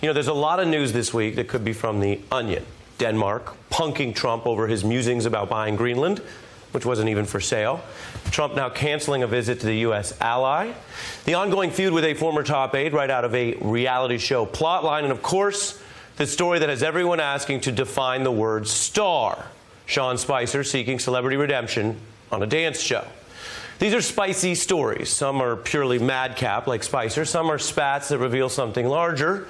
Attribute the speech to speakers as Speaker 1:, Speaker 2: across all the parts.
Speaker 1: You know, there's a lot of news this week that could be from The Onion. Denmark punking Trump over his musings about buying Greenland, which wasn't even for sale. Trump now canceling a visit to the U.S. ally. The ongoing feud with a former top aide right out of a reality show plotline. And, of course, the story that has everyone asking to define the word star. Sean Spicer seeking celebrity redemption on a dance show. These are spicy stories. Some are purely madcap, like Spicer. Some are spats that reveal something larger,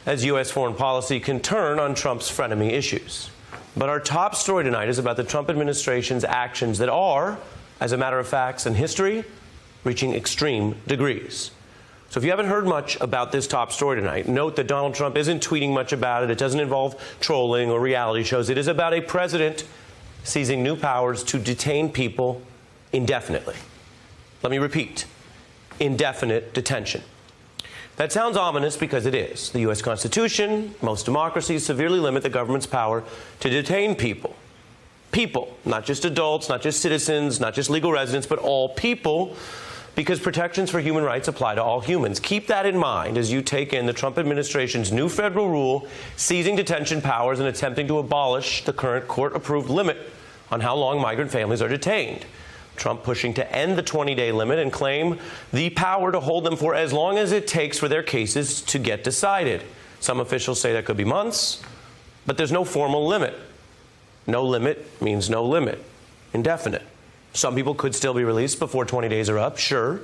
Speaker 1: as U.S. foreign policy can turn on Trump's frenemy issues. But our top story tonight is about the Trump administration's actions that are, as a matter of facts and history, reaching extreme degrees. So if you haven't heard much about this top story tonight, note that Donald Trump isn't tweeting much about it. It doesn't involve trolling or reality shows. It is about a president seizing new powers to detain people indefinitely. Let me repeat, indefinite detention. That sounds ominous because it is. The U.S. Constitution, most democracies severely limit the government's power to detain people. People, not just adults, not just citizens, not just legal residents, but all people, because protections for human rights apply to all humans. Keep that in mind as you take in the Trump administration's new federal rule seizing detention powers and attempting to abolish the current court-approved limit on how long migrant families are detained. Trump pushing to end the 20-day limit and claim the power to hold them for as long as it takes for their cases to get decided. Some officials say that could be months, but there's no formal limit. No limit means no limit. Indefinite. Some people could still be released before 20 days are up, sure.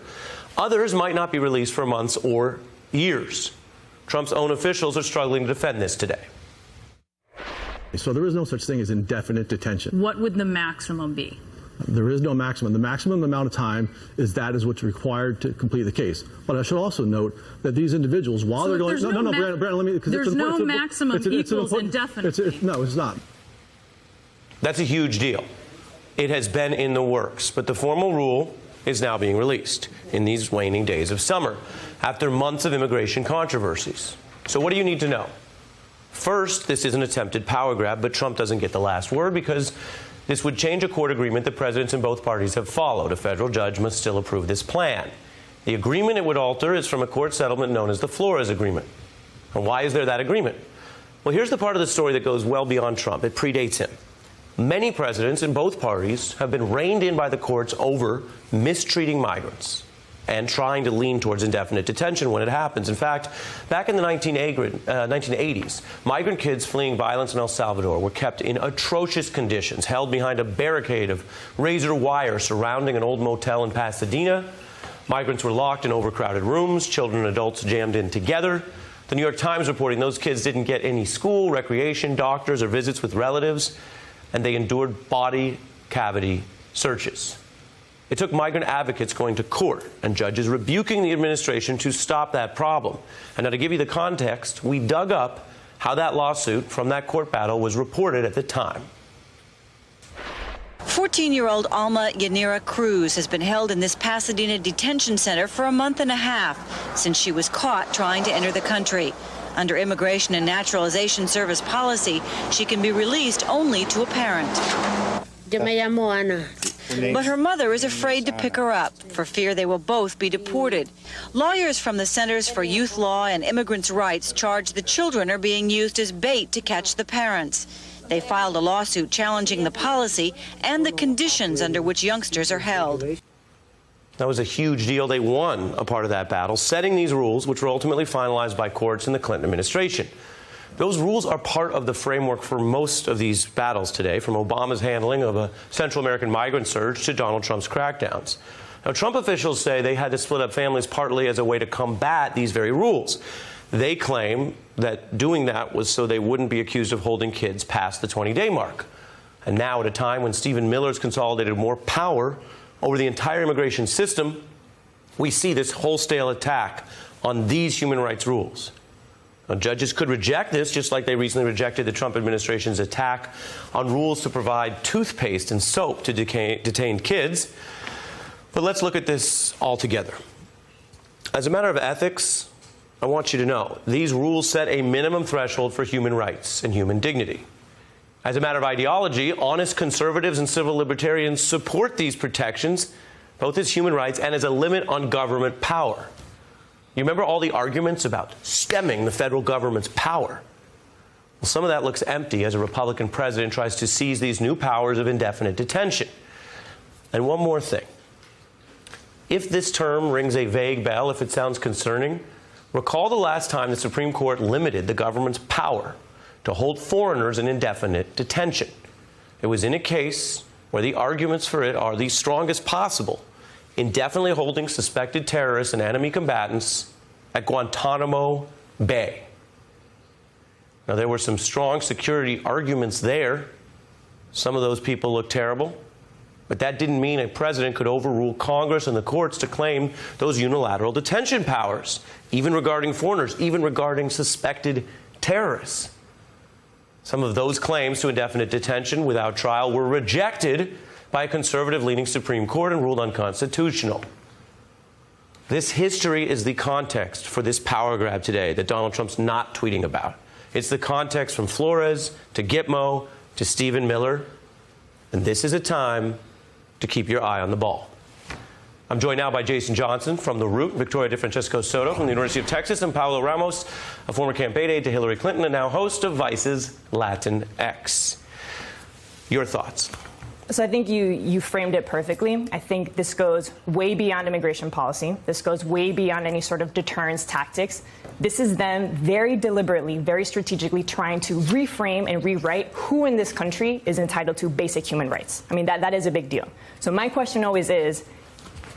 Speaker 1: Others might not be released for months or years. Trump's own officials are struggling to defend this today.
Speaker 2: So there is no such thing as indefinite detention.
Speaker 3: What would the maximum be?
Speaker 2: There is no maximum. The maximum amount of time is what's required to complete the case. But I should also note that these individuals, while they're going, Brandon, let me.
Speaker 3: There's no maximum equals indefinite.
Speaker 2: No, it's not.
Speaker 1: That's a huge deal. It has been in the works, but the formal rule is now being released in these waning days of summer, after months of immigration controversies. So what do you need to know? First, this is an attempted power grab, but Trump doesn't get the last word because this would change a court agreement that presidents in both parties have followed. A federal judge must still approve this plan. The agreement it would alter is from a court settlement known as the Flores Agreement. And why is there that agreement? Well, here's the part of the story that goes well beyond Trump. It predates him. Many presidents in both parties have been reined in by the courts over mistreating migrants and trying to lean towards indefinite detention when it happens. In fact, back in the 1980s, migrant kids fleeing violence in El Salvador were kept in atrocious conditions, held behind a barricade of razor wire surrounding an old motel in Pasadena. Migrants were locked in overcrowded rooms, children and adults jammed in together. The New York Times reporting those kids didn't get any school, recreation, doctors, or visits with relatives, and they endured body cavity searches. It took migrant advocates going to court and judges rebuking the administration to stop that problem. And now to give you the context, we dug up how that lawsuit from that court battle was reported at the time.
Speaker 4: 14-year-old Alma Yanira Cruz has been held in this Pasadena detention center for a month and a half since she was caught trying to enter the country. Under Immigration and Naturalization Service policy, she can be released only to a parent. But her mother is afraid to pick her up for fear they will both be deported. Lawyers from the Centers for Youth Law and Immigrants' Rights charge the children are being used as bait to catch the parents. They filed a lawsuit challenging the policy and the conditions under which youngsters are held.
Speaker 1: That was a huge deal. They won a part of that battle, setting these rules, which were ultimately finalized by courts in the Clinton administration. Those rules are part of the framework for most of these battles today, from Obama's handling of a Central American migrant surge to Donald Trump's crackdowns. Now, Trump officials say they had to split up families partly as a way to combat these very rules. They claim that doing that was so they wouldn't be accused of holding kids past the 20-day mark. And now, at a time when Stephen Miller's consolidated more power over the entire immigration system, we see this wholesale attack on these human rights rules. Now, judges could reject this, just like they recently rejected the Trump administration's attack on rules to provide toothpaste and soap to detained kids. But let's look at this all together. As a matter of ethics, I want you to know, these rules set a minimum threshold for human rights and human dignity. As a matter of ideology, honest conservatives and civil libertarians support these protections, both as human rights and as a limit on government power. You remember all the arguments about stemming the federal government's power? Well, some of that looks empty as a Republican president tries to seize these new powers of indefinite detention. And one more thing. If this term rings a vague bell, if it sounds concerning, recall the last time the Supreme Court limited the government's power to hold foreigners in indefinite detention. It was in a case where the arguments for it are the strongest possible, indefinitely holding suspected terrorists and enemy combatants at Guantanamo Bay. Now, there were some strong security arguments there. Some of those people look terrible. But that didn't mean a president could overrule Congress and the courts to claim those unilateral detention powers, even regarding foreigners, even regarding suspected terrorists. Some of those claims to indefinite detention without trial were rejected by a conservative-leaning Supreme Court and ruled unconstitutional. This history is the context for this power grab today that Donald Trump's not tweeting about. It's the context from Flores to Gitmo to Stephen Miller. And this is a time to keep your eye on the ball. I'm joined now by Jason Johnson from The Root, Victoria DeFrancesco-Soto from the University of Texas, and Paola Ramos, a former campaign aide to Hillary Clinton and now host of Vice's Latin X. Your thoughts?
Speaker 5: So I think you framed it perfectly. I think this goes way beyond immigration policy. This goes way beyond any sort of deterrence tactics. This is them very deliberately, very strategically trying to reframe and rewrite who in this country is entitled to basic human rights. I mean, that is a big deal. So my question always is,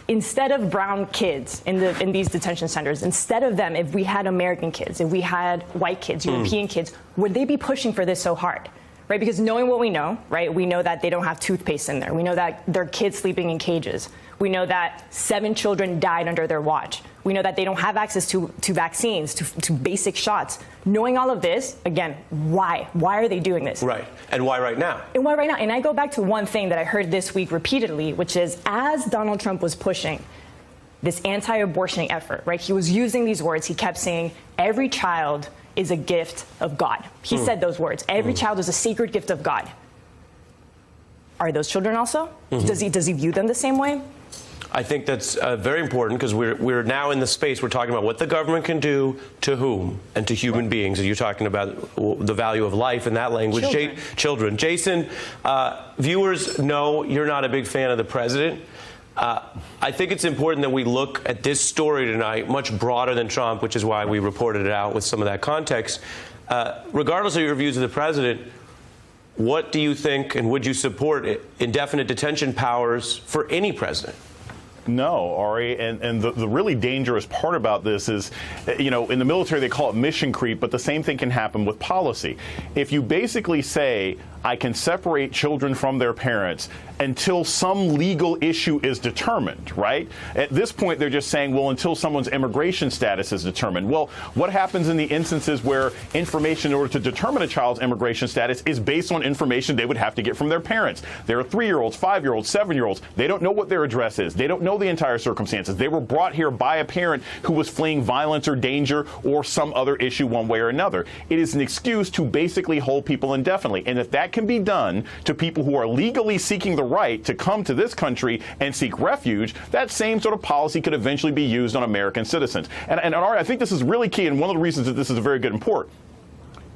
Speaker 5: instead of brown kids in these detention centers, instead of them, if we had American kids, if we had white kids, European kids, would they be pushing for this so hard? Right, because knowing what we know, right, we know that they don't have toothpaste in there. We know that there are kids sleeping in cages. We know that 7 children died under their watch. We know that they don't have access to vaccines, to basic shots. Knowing all of this, again, why? Why are they doing this?
Speaker 1: Right. And why right now?
Speaker 5: And why right now? And I go back to one thing that I heard this week repeatedly, which is as Donald Trump was pushing this anti-abortion effort, right, he was using these words. He kept saying, every child is a gift of God. He said those words. Every child is a sacred gift of God. Are those children also? Does he view them the same way?
Speaker 1: I think that's very important because we're now in the space we're talking about what the government can do to whom and to human beings. And you're talking about the value of life in that language. Children. Jason, viewers know you're not a big fan of the president. I think it's important that we look at this story tonight much broader than Trump, which is why we reported it out with some of that context. Regardless of your views of the president, what do you think and would you support indefinite detention powers for any president?
Speaker 6: No, Ari, and the really dangerous part about this is, you know, in the military they call it mission creep, but the same thing can happen with policy. If you basically say, I can separate children from their parents until some legal issue is determined, right? At this point, they're just saying, well, until someone's immigration status is determined. Well, what happens in the instances where information in order to determine a child's immigration status is based on information they would have to get from their parents? There are 3-year-olds, 5-year-olds, 7-year-olds. They don't know what their address is. They don't know the entire circumstances. They were brought here by a parent who was fleeing violence or danger or some other issue one way or another. It is an excuse to basically hold people indefinitely. And if that can be done to people who are legally seeking the right to come to this country and seek refuge, that same sort of policy could eventually be used on American citizens. And Ari, I think this is really key, and one of the reasons that this is a very good report.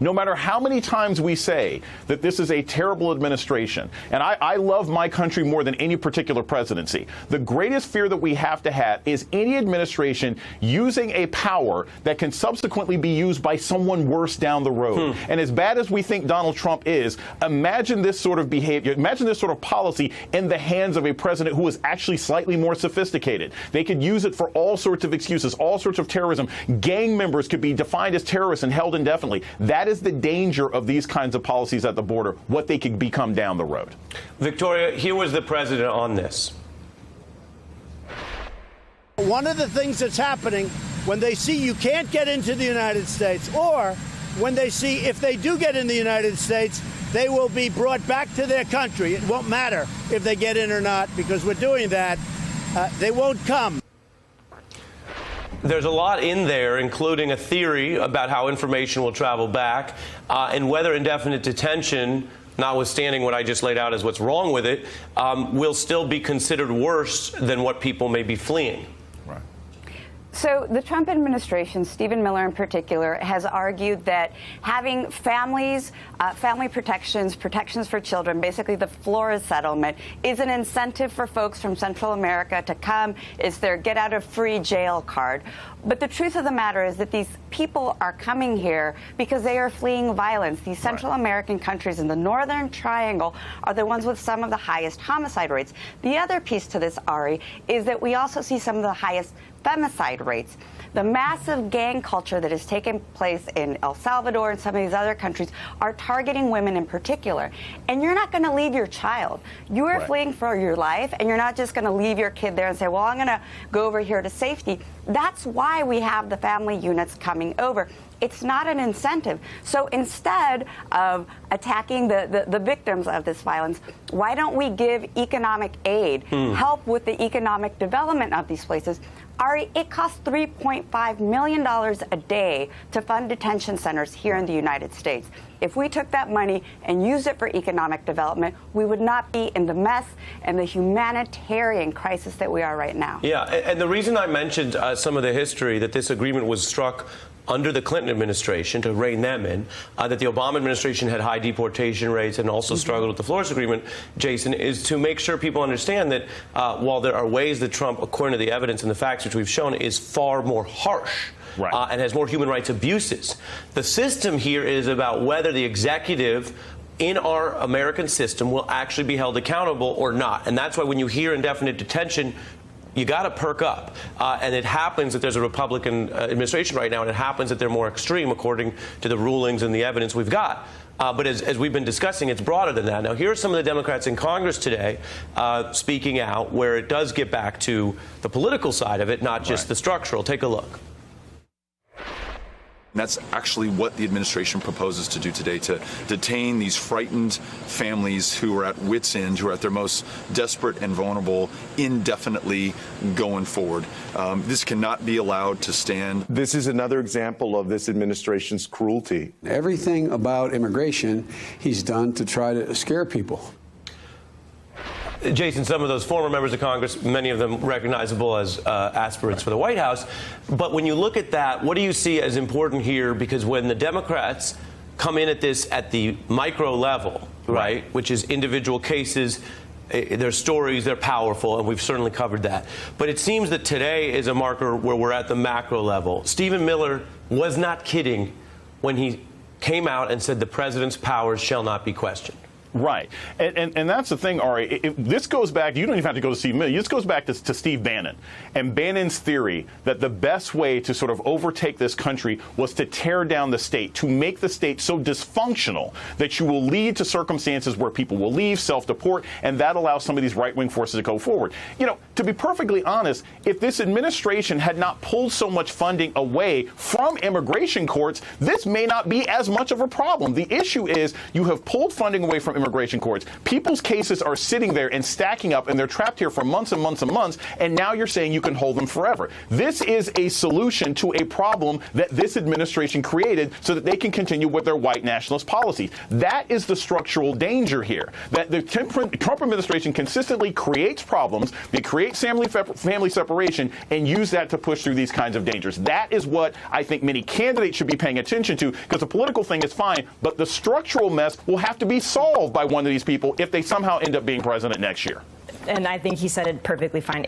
Speaker 6: No matter how many times we say that this is a terrible administration, and I love my country more than any particular presidency, the greatest fear that we have to have is any administration using a power that can subsequently be used by someone worse down the road. And as bad as we think Donald Trump is, imagine this sort of behavior, imagine this sort of policy in the hands of a president who is actually slightly more sophisticated. They could use it for all sorts of excuses, all sorts of terrorism. Gang members could be defined as terrorists and held indefinitely. That is the danger of these kinds of policies at the border, what they could become down the road.
Speaker 1: Victoria, here was the president on this.
Speaker 7: One of the things that's happening when they see you can't get into the United States, or when they see if they do get in the United States, they will be brought back to their country. It won't matter if they get in or not, because we're doing that. They won't come.
Speaker 1: There's a lot in there, including a theory about how information will travel back and whether indefinite detention, notwithstanding what I just laid out as what's wrong with it, will still be considered worse than what people may be fleeing.
Speaker 8: So the Trump administration, Stephen Miller in particular, has argued that having families, family protections, protections for children, basically the Flores settlement, is an incentive for folks from Central America to come. It's their get out of free jail card. But the truth of the matter is that these people are coming here because they are fleeing violence. These Central American countries in the Northern Triangle are the ones with some of the highest homicide rates. The other piece to this, Ari, is that we also see some of the highest femicide rates. The massive gang culture that has taken place in El Salvador and some of these other countries are targeting women in particular. And you're not going to leave your child. You are fleeing for your life, and you're not just going to leave your kid there and say, well, I'm going to go over here to safety. That's why we have the family units coming over. It's not an incentive. So instead of attacking the victims of this violence, why don't we give economic aid, help with the economic development of these places? Ari, it costs $3.5 million a day to fund detention centers here in the United States. If we took that money and used it for economic development, we would not be in the mess and the humanitarian crisis that we are right now.
Speaker 1: Yeah, and the reason I mentioned some of the history that this agreement was struck under the Clinton administration to rein them in, that the Obama administration had high deportation rates and also struggled with the Flores agreement, Jason, is to make sure people understand that while there are ways that Trump, according to the evidence and the facts which we've shown, is far more harsh and has more human rights abuses, the system here is about whether the executive in our American system will actually be held accountable or not. And that's why when you hear indefinite detention, you got to perk up. And it happens that there's a Republican administration right now, and it happens that they're more extreme according to the rulings and the evidence we've got. But as we've been discussing, it's broader than that. Now, here are some of the Democrats in Congress today speaking out where it does get back to the political side of it, not just the structural. Take a look.
Speaker 9: And that's actually what the administration proposes to do today, to detain these frightened families who are at wit's end, who are at their most desperate and vulnerable indefinitely going forward. This cannot be allowed to stand.
Speaker 10: This is another example of this administration's cruelty.
Speaker 11: Everything about immigration he's done to try to scare people.
Speaker 1: Jason, some of those former members of Congress, many of them recognizable as aspirants for the White House. But when you look at that, what do you see as important here? Because when the Democrats come in at this at the micro level, right, which is individual cases, their stories, they're powerful, and we've certainly covered that. But it seems that today is a marker where we're at the macro level. Stephen Miller was not kidding when he came out and said the president's powers shall not be questioned.
Speaker 6: Right. And that's the thing, Ari. This goes back, you don't even have to go to Steve Miller. This goes back to Steve Bannon and Bannon's theory that the best way to sort of overtake this country was to tear down the state, to make the state so dysfunctional that you will lead to circumstances where people will leave, self-deport, and that allows some of these right-wing forces to go forward. You know, to be perfectly honest, if this administration had not pulled so much funding away from immigration courts, this may not be as much of a problem. The issue is you have pulled funding away from immigration courts. People's cases are sitting there and stacking up, and they're trapped here for months and months and months, and now you're saying you can hold them forever. This is a solution to a problem that this administration created so that they can continue with their white nationalist policies. That is the structural danger here, that the Trump administration consistently creates problems, they create family separation, and use that to push through these kinds of dangers. That is what I think many candidates should be paying attention to, because the political thing is fine, but the structural mess will have to be solved by one of these people if they somehow end up being president next year.
Speaker 5: And I think he said it perfectly fine.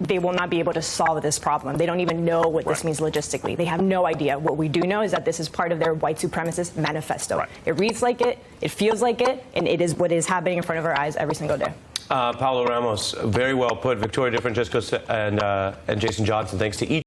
Speaker 5: They will not be able to solve this problem. They don't even know what this means logistically. They have no idea. What we do know is that this is part of their white supremacist manifesto. It reads like it feels like it, and it is what is happening in front of our eyes every single day.
Speaker 1: Paola Ramos, very well put. Victoria DeFrancesco and Jason Johnson, thanks to each.